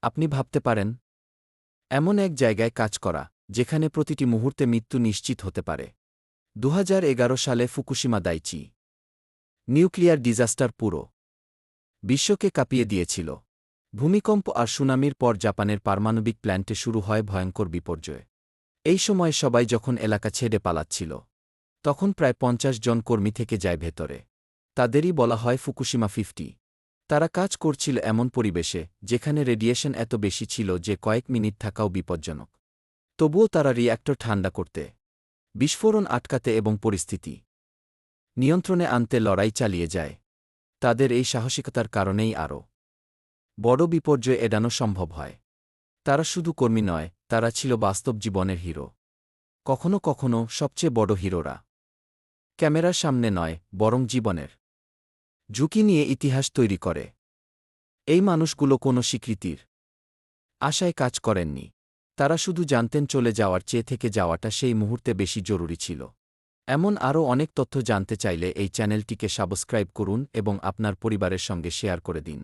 আপনি ভাবতে পারেন, এমন এক জায়গায় কাজ করা যেখানে প্রতিটি মুহূর্তে মৃত্যু নিশ্চিত হতে পারে। ২০১১ সালে ফুকুশিমা দাইচি নিউক্লিয়ার ডিজাস্টার পুরো বিশ্বকে কাঁপিয়ে দিয়েছিল। ভূমিকম্প আর সুনামির পর জাপানের পারমাণবিক প্ল্যান্টে শুরু হয় ভয়ঙ্কর বিপর্যয়। এই সময় সবাই যখন এলাকা ছেড়ে পালাচ্ছিল, তখন প্রায় ৫০ জন কর্মী থেকে যায় ভেতরে। তাদেরই বলা হয় ফুকুশিমা ৫০। তারা কাজ করছিল এমন পরিবেশে যেখানে রেডিয়েশন এত বেশি ছিল যে কয়েক মিনিট থাকাও বিপজ্জনক। তবুও তারা রিঅ্যাক্টর ঠান্ডা করতে, বিস্ফোরণ আটকাতে এবং পরিস্থিতি নিয়ন্ত্রণে আনতে লড়াই চালিয়ে যায়। তাদের এই সাহসিকতার কারণেই আরও বড় বিপর্যয় এড়ানো সম্ভব হয়। তারা শুধু কর্মী নয়, তারা ছিল বাস্তব জীবনের হিরো। কখনো কখনো সবচেয়ে বড় হিরোরা ক্যামেরার সামনে নয়, বরং জীবনের ঝুঁকি নিয়ে ইতিহাস তৈরি করে। এই মানুষগুলো কোনো স্বীকৃতির আশায় কাজ করেননি। তারা শুধু জানতেন চলে যাওয়ার চেয়ে থেকে যাওয়াটা সেই মুহূর্তে বেশি জরুরি ছিল। এমন আরও অনেক তথ্য জানতে চাইলে এই চ্যানেলটিকে সাবস্ক্রাইব করুন এবং আপনার পরিবারের সঙ্গে শেয়ার করে দিন।